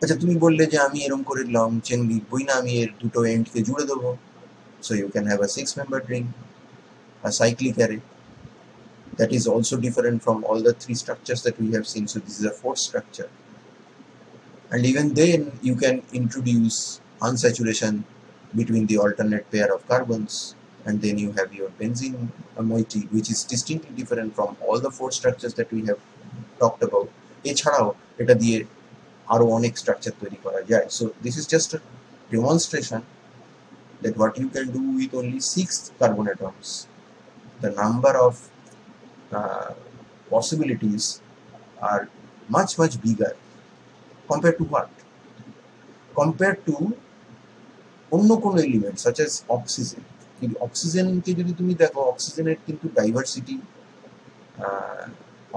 আচ্ছা, তুমি বললে যে আমি এরকম করে লং চেন লিখবই না, আমি এর দুটো এন্ডকে জুড়ে দেবো। So you can have a 6-membered ring, a cyclic array that is also different from all the 3 structures that we have seen. So this is a 4th structure. And even then you can introduce unsaturation between the alternate pair of carbons, and then you have your benzene moiety, which is distinctly different from all the 4 structures that we have talked about. এছাড়াও এটা দিয়ে আরো অনেক structure তৈরি করা যায়। So this is just a demonstration that what you can do with only 6 carbon atoms, the number of possibilities are much bigger compared to what? Compared to অন্য কোনো এলিমেন্ট সাচ এস অক্সিজেন। কিন্তু অক্সিজেনকে যদি তুমি দেখো, অক্সিজেনের কিন্তু diversity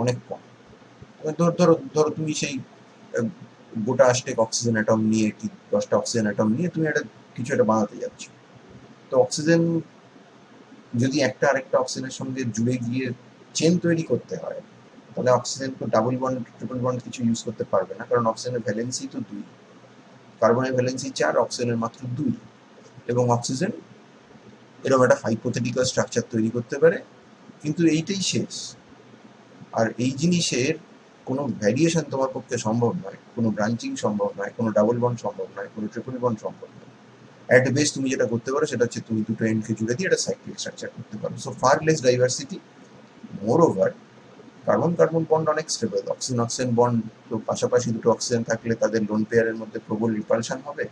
অনেক কম। ধরো ধরো তুমি সেই গোটা 8 অক্সিজেন অ্যাটম নিয়ে কি 10টা অক্সিজেন অ্যাটম নিয়ে তুমি একটা কিছু একটা বানাতে যাচ্ছ। তো অক্সিজেন যদি একটা আরেকটা অক্সিজেনের সঙ্গে জুড়ে গিয়ে চেন তৈরি করতে হয়, তাহলে অক্সিজেন তো ডাবল বন্ড ট্রিপল বন্ড কিছু ইউজ করতে পারবে না, কারণ অক্সিজেনের ভ্যালেন্সি তো 2, কার্বনের ভ্যালেন্সি 4, অক্সিজেনের মাত্র 2। এবং অক্সিজেন এরকম একটা হাইপোথেটিক্যাল স্ট্রাকচার তৈরি করতে পারে, কিন্তু এইটাই শেষ। আর এই জিনিসের কোনো ভ্যারিয়েশন তোমার পক্ষে সম্ভব নয়, কোনো ব্রাঞ্চিং সম্ভব নয়, কোনো ডাবল বন্ড সম্ভব নয়, কোনো ট্রিপল বন্ড সম্ভব নয়। অ্যাট বেস্ট তুমি যেটা করতে পারো সেটা হচ্ছে তুমি দুটো এন্ডকে জুড়ে দিয়ে একটা সাইক্লিক স্ট্রাকচার করতে পারো। সো ফার লেস ডাইভার্সিটি, মোর ওভার কার্বন কার্বন বন্ড অনেক স্টেবল। অক্সিজেন অক্সিজেন বন্ড তো পাশাপাশি দুটো অক্সিজেন থাকলে তাদের লোন পেয়ারের মধ্যে প্রবল রিপালশন হবে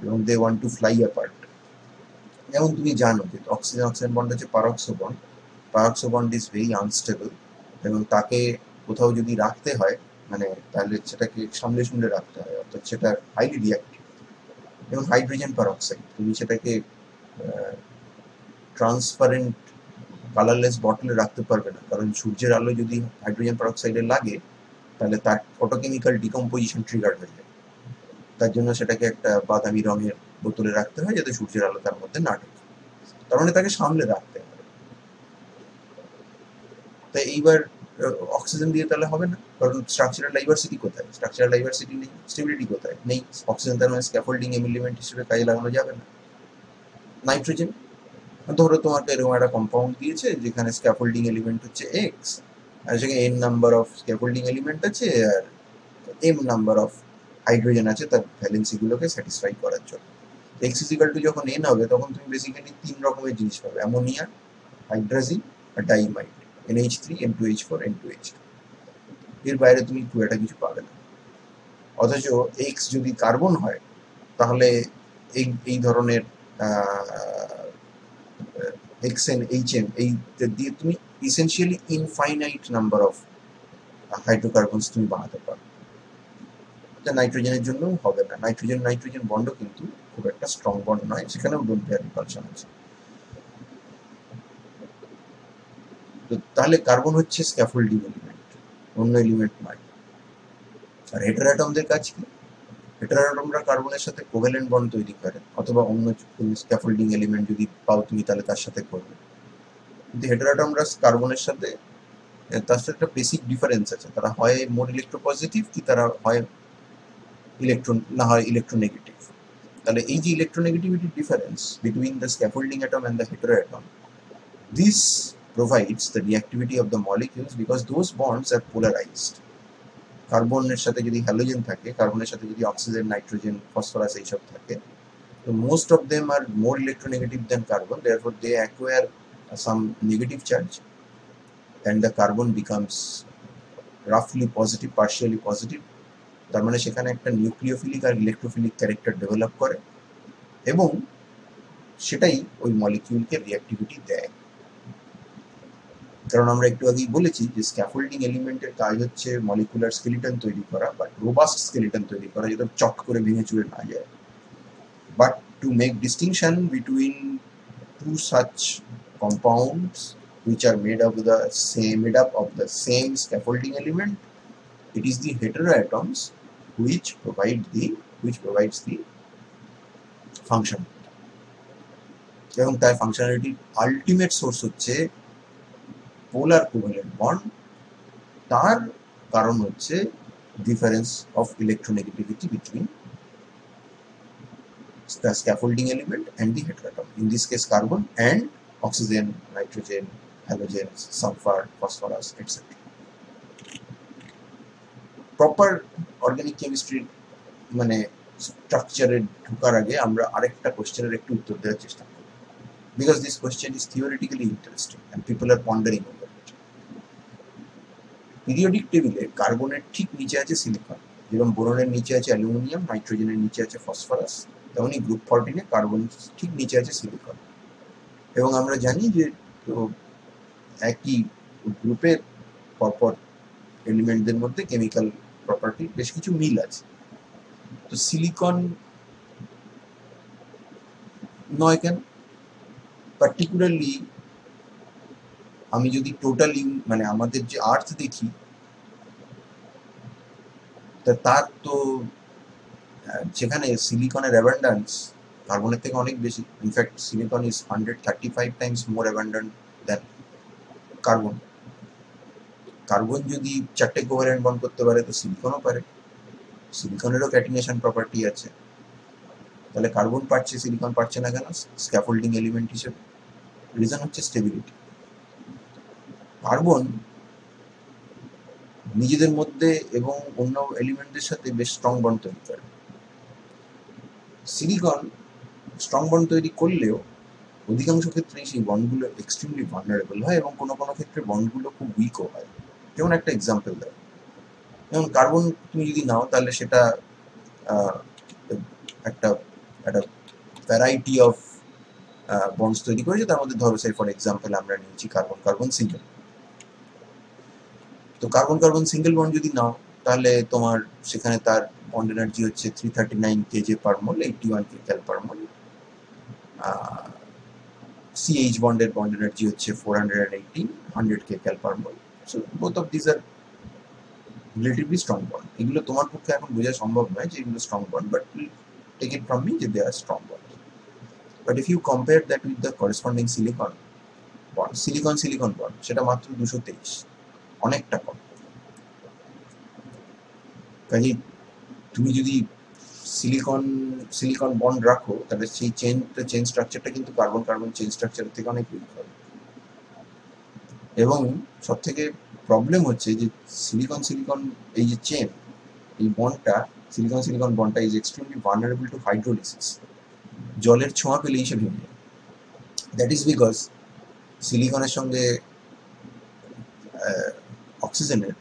এবং they want to fly apart. যেমন তুমি জানো যে অক্সিজেন অক্সিজেন বন্ড হচ্ছে peroxo bond. Peroxo bond is very unstable, এবং তাকে কোথাও যদি রাখতে হয় মানে তাহলে সেটাকে সামলে সামলে রাখতে হয়, অর্থাৎ সেটা হাইলি রিয়াক্টিভ। যেমন হাইড্রোজেন পারক্সাইড, তুমি সেটাকে ট্রান্সপারেন্ট কালারলেস বটলে রাখতে পারবে না, কারণ সূর্যের আলো যদি হাইড্রোজেন পারক্সাইডে লাগে তাহলে তার ফটোকেমিক্যাল ডিকম্পোজিশন ট্রিগার হয়ে যায়। তার জন্য সেটাকে একটা বাদামি রঙের বোতলে রাখতে হয় যাতে সূর্যের আলো তার মধ্যে না ঢোকে। তার মানে তাকে সামলে রাখতে হবে। তাই এইবার অক্সিজেন দিয়ে তাহলে হবে না, কারণ স্ট্রাকচারাল ডাইভার্সিটি কোথায়? স্ট্রাকচারাল ডাইভার্সিটি নেই, স্টেবিলিটি কোথায়? নেই। অক্সিজেন তার মানে স্ক্যাফোল্ডিং এলিমেন্ট হিসেবে কাজে লাগানো যাবে না। নাইট্রোজেন, ধরো তোমাকে এরকম একটা কম্পাউন্ড দিয়েছে যেখানে স্ক্যাফোল্ডিং এলিমেন্ট হচ্ছে এক্স, আর সেখানে N number of scaffolding element আছে আর এম নাম্বার অফ হাইড্রোজেন আছে তার ভ্যালেন্সিগুলোকে স্যাটিসফাই করার জন্য। এক্স ইজিক্যাল টু যখন এন হবে তখন তুমি বেসিক্যালি 3 রকমের জিনিস পাবে, অ্যামোনিয়া, হাইড্রাজিন আর ডাইমাইড, NH3, N2H4, N2H2। এর বাইরে তুমি খুব একটা কিছু পাবে না। অথচ এক্স যদি কার্বন হয় তাহলে এই ধরনের এক্সএন এইচএম এই দিয়ে তুমি ইসেনশিয়ালি ইনফাইনাইট নাম্বার অফ হাইড্রোকার্বনস তুমি বানাতে পারো। এটা নাইট্রোজেনের জন্যও হবে না। নাইট্রোজেন নাইট্রোজেন বন্ডও কিন্তু খুব একটা স্ট্রং বন্ড নয়, সেখানেও লোন পেয়ার রিপালশন আছে। তো তাহলে কার্বন হচ্ছে স্ক্যাফোল্ডিং এলিমেন্ট, অন্য এলিমেন্ট নয়। আর হেটারোঅ্যাটমদের কাজ কি? হেটারোঅ্যাটমরা কার্বনের সাথে কোভ্যালেন্ট বন্ড তৈরি করে, অথবা অন্য স্ক্যাফোল্ডিং এলিমেন্ট যদি পাও তুমি তাহলে তার সাথে করবে। কিন্তু হেটারোঅ্যাটমরা কার্বনের সাথে তার সাথে একটা বেসিক ডিফারেন্স আছে, তারা হয় মোর ইলেকট্রোপজিটিভ কি তারা হয় ইলেকট্রন না হয় ইলেকট্রোনেগেটিভ। তাহলে এই যে electronegativity difference between the scaffolding atom and the heteroatom, this provides the reactivity of the molecules because those bonds are polarized. কার্বনের সাথে যদি হ্যালোজেন থাকে, কার্বনের সাথে যদি অক্সিজেন, নাইট্রোজেন, ফসফরাস এইসব থাকে, তো most of them are more electronegative than carbon, therefore they acquire some negative charge and the carbon becomes roughly positive, partially positive. তার মানে সেখানে একটা নিউক্লিওফিলিক আর ইলেকট্রোফিলিক ক্যারেক্টার ডেভেলপ করে এবং সেটাই ওই মলিকিউলকে রিঅ্যাক্টিভিটি দেয়। কারণ আমরা একটু আগেই বলেছি যে স্ক্যাফোল্ডিং এলিমেন্টের কাজ হচ্ছে মলিকুলার স্কেলিটন তৈরি করা বা রোবাস্ট স্কেলিটন তৈরি করা, যেটা চট করে ভেঙে চুরে না যায়। But to make distinction between two such compounds which are made up of the same scaffolding element, it is the heteroatoms which provides the function, এবং তার ফাংশনালিটির আলটিমেট সোর্স হচ্ছে পোলার কোভ্যালেন্ট বন্ড। তার কারণ হচ্ছে difference of electronegativity between the scaffolding element and the heteroatom, in this case carbon and oxygen, nitrogen, halogens, sulfur, phosphorus, etc. Proper organic chemistry মানে স্ট্রাকচারে ঢোকার আগে আমরা আরেকটা কোশ্চেনের একটু উত্তর দেওয়ার চেষ্টা করব, because this question is theoretically interesting and people are pondering over it. Periodic টেবিলে কার্বনের ঠিক নিচে আছে সিলিকন, যেরকম বোরনের নিচে আছে অ্যালুমিনিয়াম, নাইট্রোজেনের নিচে আছে ফসফরাস, তেমনি গ্রুপ 14-এ কার্বন ঠিক নিচে আছে সিলিকন। এবং আমরা জানি যে তো একই গ্রুপের পরপর এলিমেন্টদের মধ্যে কেমিক্যাল প্রপার্টি বেশ কিছু মিল আছে। তো সিলিকন নয় কেন? পার্টিকুলারলি আমি যদি টোটাল মানে আমাদের যে আর্থ দেখি, তার তো যেখানে সিলিকনের অ্যাবান্ডেন্স কার্বনের থেকে অনেক বেশি। In fact silicon is 135 times more abundant than carbon. Carbon যদি 4টে কোভ্যালেন্ট বন্ড করতে পারে তো সিলিকনও পারে, সিলিকনেরও ক্যাটিনেশন প্রপার্টি আছে। তাহলে কার্বন পারছে, সিলিকন পারছে না কেন স্ক্যাফোল্ডিং এলিমেন্ট হিসেবে? রিজন হচ্ছে স্টেবিলিটি। কার্বন নিজেদের মধ্যে এবং অন্য এলিমেন্টদের সাথে বেশ স্ট্রং বন্ড তৈরি করে। সিলিকন স্ট্রং বন্ড তৈরি করলেও অধিকাংশ ক্ষেত্রেই সেই বন্ডগুলো এক্সট্রিমলি ভালনারেবল হয় এবং কোনো কোনো ক্ষেত্রে বন্ডগুলো খুব উইকও হয়। যেমন একটা এক্সাম্পল দেয়, যেমন কার্বন তুমি যদি নাও তাহলে সেটা একটা একটা ভ্যারাইটি অফ বন্ডস তৈরি করেছে। তার মধ্যে ধরো ফর এক্সাম্পল আমরা নিয়েছি কার্বন কার্বন সিঙ্গেল। তো কার্বন কার্বন সিঙ্গেল বন্ড যদি নাও তাহলে তোমার সেখানে তার বন্ড এনার্জি হচ্ছে 339 kJ per mole, 81 kcal per mole. CH বন্ডের বন্ড এনার্জি হচ্ছে 418, 100 kcal per mole. So both of this are relatively strong bond. এগুলো তোমার পক্ষে এখন বোঝা সম্ভব নয় যে এগুলো strong bond, but take it from me that they are strong bonds. But if you compare that with the corresponding silicon bond, silicon bond, সেটা মাত্র 223, অনেকটা কম। কাজেই তুমি যদি সিলিকন বন্ড রাখো তাহলে সেই চেন স্ট্রাকচারটা কিন্তু কার্বন কার্বন চেন স্ট্রাকচারের থেকে অনেক উইক হবে। এবং সব থেকে প্রবলেম হচ্ছে যে সিলিকন এই যে চেন, এই বন্ডটা সিলিকন বন্ডটা is extremely vulnerable to hydrolysis. জলের ছোঁয়া পেলেই সে ভেঙে যায়। দ্যাট ইজ বিকজ সিলিকনের সঙ্গে অক্সিজেনের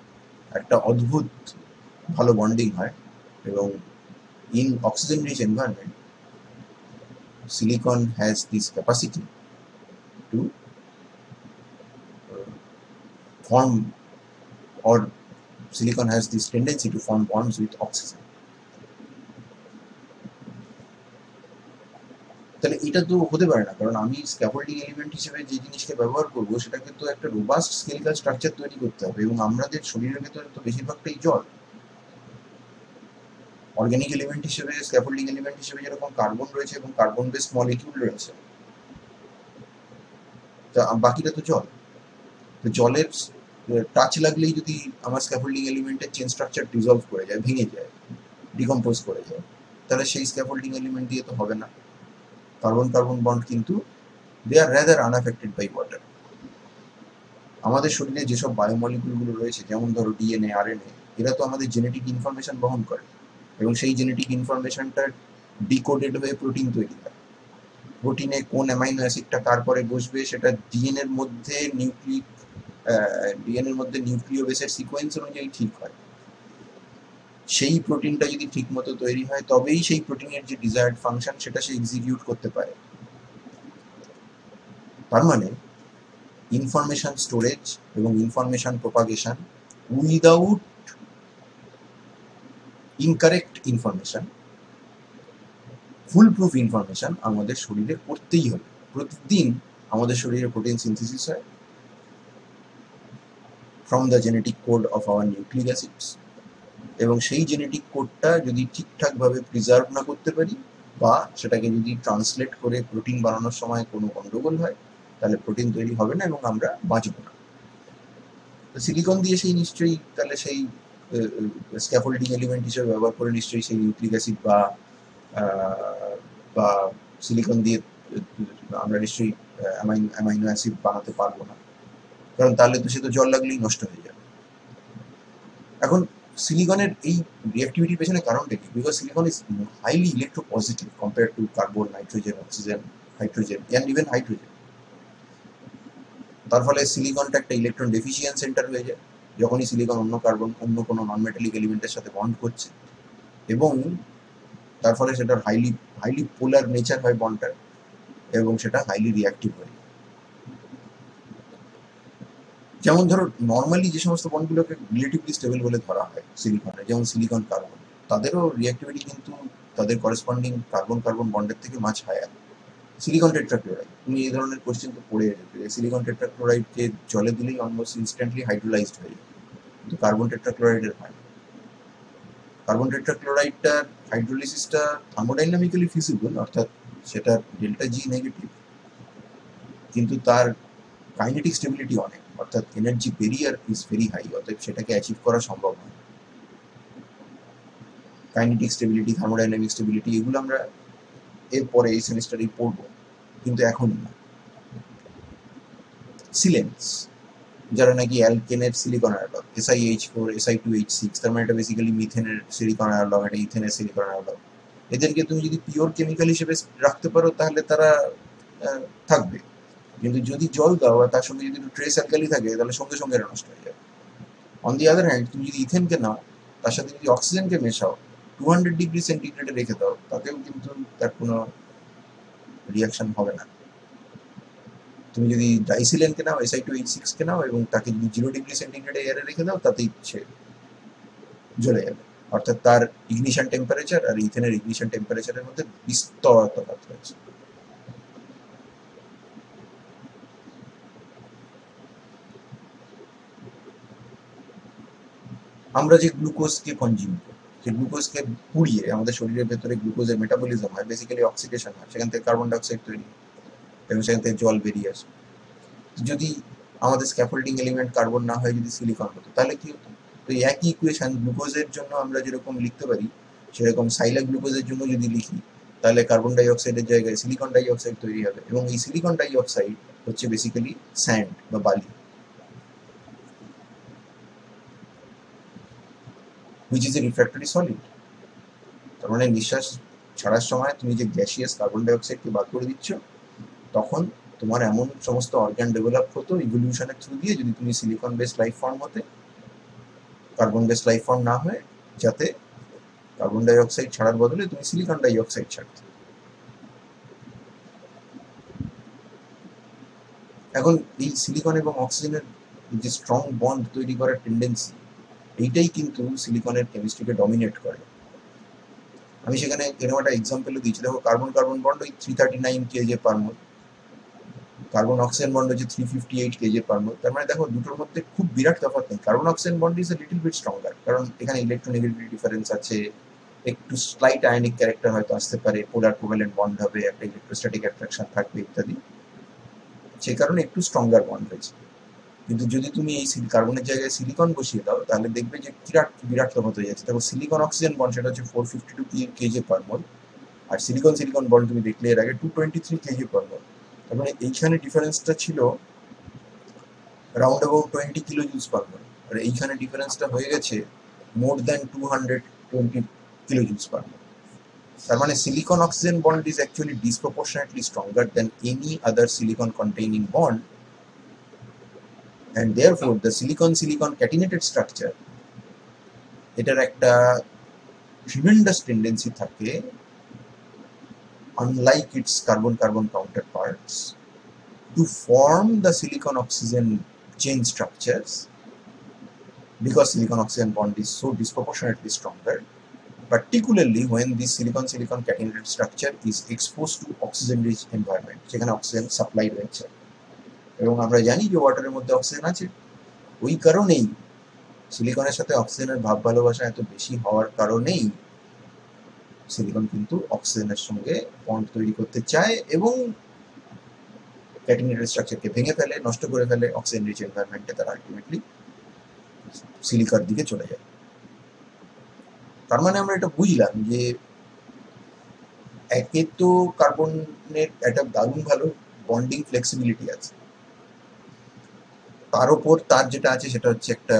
একটা অদ্ভুত ভালো বন্ডিং হয় এবং in oxygen rich environment silicon has this capacity to form, or silicon has this tendency to form bonds with oxygen. তাহলে এটা তো হতে পারে না, কারণ আমি স্ক্যাফোল্ডিং এলিমেন্ট হিসেবে যে জিনিসকে ব্যবহার করবো সেটাকে তো একটা রোবাস্ট স্কেলিটাল স্ট্রাকচার তৈরি করতে হবে, এবং আমাদের শরীরের ভেতরে তো বেশিরভাগটাই জল। অর্গানিক এলিমেন্ট হিসেবে, স্ক্যাফোল্ডিং এলিমেন্ট হিসেবে যেরকম কার্বন রয়েছে এবং কার্বন বেস মলিকিউল রয়েছে, তা বাকিটা তো জল। তো জলের টাচ লাগলেই যদি আমার স্ক্যাফোল্ডিং এলিমেন্টের চেন স্ট্রাকচার ডিসলভ করে যায়, ভেঙে যায়, ডিকম্পোজ করে যায়, তাহলে সেই স্ক্যাফোল্ডিং এলিমেন্ট দিয়ে তো হবে না। কার্বন কার্বন বন্ড কিন্তু দে আর রাদার আনএফেক্টেড বাই ওয়াটার। আমাদের শরীরে যেসব বায়োমলিকুলগুলো রয়েছে, যেমন ধরো ডিএনএ, আরএনএ, এরা তো আমাদের জেনেটিক ইনফরমেশন বহন করে, এবং সেই জেনেটিক ইনফরমেশনটা ডিকোডেড হয়ে প্রোটিন তৈরি হয়। প্রোটিনে কোন অ্যামাইনো অ্যাসিডটা কার পরে বসবে সেটা ডিএনএর মধ্যে নিউক্লিও বেসের সিকোয়েন্স অনুযায়ী ঠিক হয়। সেই প্রোটিনটা যদি ঠিক মতো তৈরি হয়, তবেই সেই প্রোটিনের যে ডিজায়ার্ড ফাংশন সেটা সে এক্সিকিউট করতে পারে। তার মানে ইনফরমেশন স্টোরেজ এবং information propagation without incorrect information, full proof information আমাদের শরীরে করতেই হবে। প্রতিদিন আমাদের শরীরে প্রোটিন সিনথেসিস হয় from the genetic code of our nucleic acids, এবং সেই জেনেটিক কোডটা যদি ঠিকঠাকভাবে প্রিজার্ভ না করতে পারি, বা সেটাকে যদি ট্রান্সলেট করে প্রোটিন বানানোর সময় কোনো গন্ডগোল হয়, তাহলে প্রোটিন তৈরি হবে না এবং আমরা বাঁচব না। তো সিলিকন দিয়ে সেই নিশ্চয়ই তাহলে সেই স্ক্যাফোল্ডিং এলিমেন্ট হিসেবে ব্যবহার করে নিশ্চয়ই সেই নিউক্লিক অ্যাসিড বা সিলিকন দিয়ে আমরা নিশ্চয়ই অ্যামাইনো অ্যাসিড বানাতে পারবো না, কারণ তাহলে তো সে তো জল লাগলেই নষ্ট হয়ে যাবে। এখন সিলিকনের এই রিঅ্যাক্টিভিটির পেছনে কারণটা কি? Because silicon is highly electropositive compare to carbon, nitrogen, oxygen, hydrogen and even hydrogen. তার ফলে সিলিকনটা একটা ইলেকট্রন ডেফিসিয়েন্ট সেন্টার হয়ে যায় যখনই সিলিকন অন্য কোনো নন মেটালিক এলিমেন্টের সাথে বন্ড করছে, এবং তার ফলে সেটার হাইলি পোলার নেচার হয় বন্ডটার, এবং সেটা হাইলি রিঅ্যাক্টিভ হয়। যেমন ধরো নর্মালি যে সমস্ত বন্ডগুলোকে রিলেটিভলি স্টেবল বলে ধরা হয় সিলিকনের, যেমন সিলিকন কার্বন, তাদেরও রিঅ্যাক্টিভিটি কিন্তু তাদের করেসপন্ডিং কার্বন কার্বন বন্ডের থেকে মাছ হায়ার। সিলিকন টেট্রাক্লোরাইড, তুমি এই ধরনের কোশ্চেন তো পড়ে এসেছো, সিলিকন টেট্রাক্লোরাইডকে জলে দিলেই অলমোস্ট ইনস্ট্যান্টলি হাইড্রোলাইজড হয়ে যায়, কিন্তু কার্বন টেট্রাক্লোরাইডের হয় না। কার্বন টেট্রাক্লোরাইডটার হাইড্রোলিসিসটা থার্মোডাইনামিক্যালি ফিজিবল, অর্থাৎ সেটা ডেল্টা জি নেগেটিভ, কিন্তু তার কাইনেটিক স্টেবিলিটি অনেক, অর্থাৎ energy barrier is very high, অর্থাৎ সেটাকে অ্যাচিভ করা সম্ভব নয়। কাইনেটিক স্টেবিলিটি, থার্মোডাইনামিক স্টেবিলিটি, এগুলো আমরা এরপরে এই সেমিস্টারেই পড়বো, কিন্তু এখনই না। সিলেন্স, যারা নাকি অ্যালকেনের সিলিকন অ্যানালগ, SiH4, Si2H6, তার মানে এটা বেসিক্যালি মিথেনের সিলিকন অ্যানালগ, এটা ইথেনের সিলিকন অ্যানালগ। এদেরকে তুমি যদি পিওর কেমিক্যাল হিসেবে রাখতে পারো তাহলে তারা থাকবে, কিন্তু যদি জল দাও আর তার সঙ্গে যদি একটু ট্রেস অ্যালকালি থাকে তাহলে সঙ্গে সঙ্গে এরা নষ্ট হয়ে যাবে। অন দি আদার হ্যান্ড, তুমি যদি ইথেনকে নাও, তার সাথে যদি অক্সিজেনকে মেশাও, 200 ডিগ্রি সেন্টিগ্রেডে রেখে দাও, তাতেও কিন্তু তার কোনো রিয়াকশন হবে না। তুমি যদি ডাইসিলেনকে নাও, Si2H6 কে নাও, এবং তাকে যদি 0 ডিগ্রি সেন্টিগ্রেডে এয়ারে রেখে দাও, তাতেই সে জ্বলে যাবে। অর্থাৎ তার ইগনিশন টেম্পারেচার আর ইথেনের ইগনিশন টেম্পারেচারের মধ্যে বিস্তর তফাৎ রয়েছে। আমরা যে গ্লুকোজকে কনজিউম করি, সেই গ্লুকোজকে পুড়িয়ে আমাদের শরীরের ভেতরে গ্লুকোজের মেটাবলিজম হয়, বেসিক্যালি অক্সিডেশন হয়, সেখান থেকে কার্বন ডাইঅক্সাইড তৈরি, এবং সেখান থেকে জল বেরিয়ে আসে। যদি আমাদের স্ক্যাফোল্ডিং এলিমেন্ট কার্বন না হয়, যদি সিলিকন হতো, তাহলে কি হতো? তো এই একই ইকুয়েশন গ্লুকোজের জন্য আমরা যেরকম লিখতে পারি, সেরকম সাইলাক গ্লুকোজের জন্য যদি লিখি, তাহলে কার্বন ডাই অক্সাইডের জায়গায় সিলিকন ডাই অক্সাইড তৈরি হবে, এবং এই সিলিকন ডাই অক্সাইড হচ্ছে বেসিক্যালি স্যান্ড বা বালি, which is a refractory solid. তার মানে নিঃশ্বাস ছাড়ার সময় তুমি যে গ্যাসিয়াস কার্বন ডাই অক্সাইডকে বার করে দিচ্ছ, তখন তোমার এমন সমস্ত অর্গান ডেভেলপ হতো ইভলিউশনের থ্রু দিয়ে, যদি তুমি সিলিকন বেসড লাইফ ফর্ম হতে, কার্বন বেসড লাইফ ফর্ম না হয়ে, যাতে কার্বন ডাই অক্সাইড ছাড়ার বদলে তুমি সিলিকন ডাই অক্সাইড ছাড়তে। এখন এই সিলিকন এবং অক্সিজেনের যে স্ট্রং বন্ড তৈরি করার টেন্ডেন্সি, এইটাই কিন্তু সিলিকনের কেমিস্ট্রিকে ডমিনেট করে। আমি সেখানে এরকম একটা এক্সাম্পলও দিয়েছি, দেখো কার্বন কার্বন বন্ড ওই 339 kJ পার মোল, কার্বন অক্সিজেন বন্ড হচ্ছে 358 kJ পার মোল। তার মানে দেখো দুটোর মধ্যে খুব বিরাট তফাৎ নেই। Carbon oxygen bond is a little bit stronger, কারণ এখানে ইলেকট্রোনেগেটিভিটি ডিফারেন্স আছে, একটু স্লাইট আয়নিক ক্যারেক্টার হয়তো আসতে পারে, পোলার কোভ্যালেন্ট বন্ড হবে, একটা ইলেকট্রোস্ট্যাটিক অ্যাট্রাকশন থাকবে ইত্যাদি, সেই কারণে একটু স্ট্রঙ্গার বন্ড হয়েছে। কিন্তু যদি তুমি এই কার্বনের জায়গায় সিলিকন বসিয়ে দাও তাহলে দেখবে যে বিরাট তফাৎ হয়ে যাচ্ছে। দেখো সিলিকন অক্সিজেন বন্ড সেটা হচ্ছে 452 কেজি পার মোল, আর সিলিকন সিলিকন বন্ড তুমি দেখলে এর আগে 223 কেজি পার মোল। তার মানে এইখানে ডিফারেন্সটা ছিল রাউন্ড অ্যাবাউট 20 কিলো জুলস পার মোল, আর এইখানে ডিফারেন্সটা হয়ে গেছে মোর দ্যান 220 কিলো জুলস পার মোল। তার মানে silicon oxygen bond is actually disproportionately stronger than any other silicon containing bond, and therefore the silicon silicon catenated structure এটার একটা tremendous tendency থাকে, unlike its carbon carbon counterparts, to form the silicon oxygen chain structures because silicon oxygen bond is so disproportionately stronger, particularly when this silicon silicon catenated structure is exposed to oxygen rich environment যেখানে oxygen supply রয়েছে, এবং আমরা জানি যে ওয়াটারের মধ্যে oxygen আছে। ওই কারণেই সিলিকনের সাথে অক্সিজেনের ভাব ভালোবাসা এত বেশি হওয়ার কারণেই সিলিকন কিন্তু অক্সিজেনের সঙ্গে বন্ড তৈরি করতে চায় এবং ক্যাটিনেটেড স্ট্রাকচারকে ভেঙে ফেলে, নষ্ট করে ফেলে, অক্সিজেন রিচ এনভায়রনমেন্টে তারা আলটিমেটলি সিলিকার দিকে চলে যায়। তার মানে আমরা এটা বুঝলাম যে একে তো কার্বনের একটা দারুণ ভালো বন্ডিং ফ্লেক্সিবিলিটি আছে, তার ওপর তার যেটা আছে সেটা হচ্ছে একটা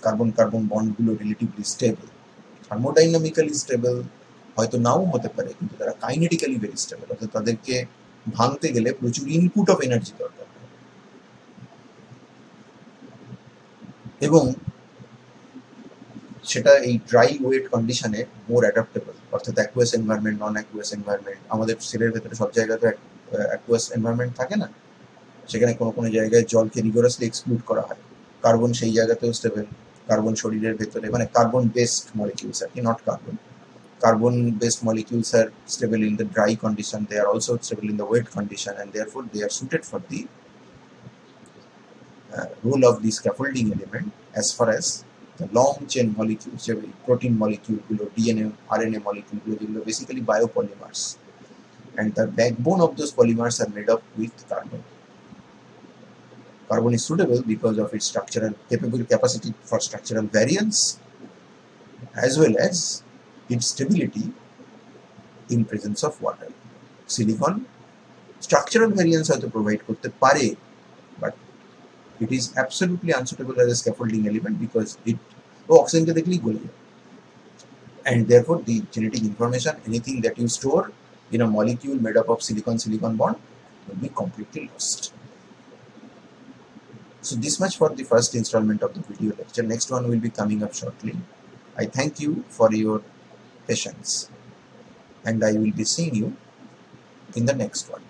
কার্বন কার্বন বন্ডগুলো রিলেটিভলি স্টেবল, থার্মোডাইনামিক্যালি স্টেবল হয়তো নাও হতে পারে, কিন্তু তারা কাইনেটিক্যালি ভেরি স্টেবল, অর্থাৎ তাদেরকে ভাঙতে গেলে প্রচুর ইনপুট অফ এনার্জি দরকার, এবং সেটা এই ড্রাই ওয়েট কন্ডিশনে মোর অ্যাডাপ্টেবল, অর্থাৎ অ্যাকুয়াস এনভায়রনমেন্ট, নন অ্যাকুয়াস এনভায়রনমেন্ট, আমাদের সেলের ভেতরে সব জায়গায় তো অ্যাকুয়াস এনভায়রনমেন্ট থাকে না, সেখানে কোনো কোনো জায়গায় জলকে রিগোরাসলি এক্সক্লুড করা হয়। কার্বন সেই জায়গাতেও স্টেবল, কার্বন শরীরের ভেতরে মানে কার্বন বেসড মলিকিউলস আর কি, not carbon, carbon based molecules are stable in the dry condition, they are also stable in the wet condition, and therefore they are suited for the role of the scaffolding element as far as the long chain molecules, protein molecule gulo, DNA RNA molecule gulo, basically biopolymers, and the backbone of those polymers are made up with carbon. Carbon is suitable because of its structural capacity for structural variance as well as its stability in presence of water. Silicon structural variance হয়তো provide করতে পারে, but it is absolutely unsuitable as a scaffolding element because it oxygen দেখলেই গলে যায়, and therefore the genetic information, anything that you store in a molecule made up of silicon silicon bond, will be completely lost. So this much for the first installment of the video lecture. Next one will be coming up shortly. I thank you for your patience, and I will be seeing you in the next one.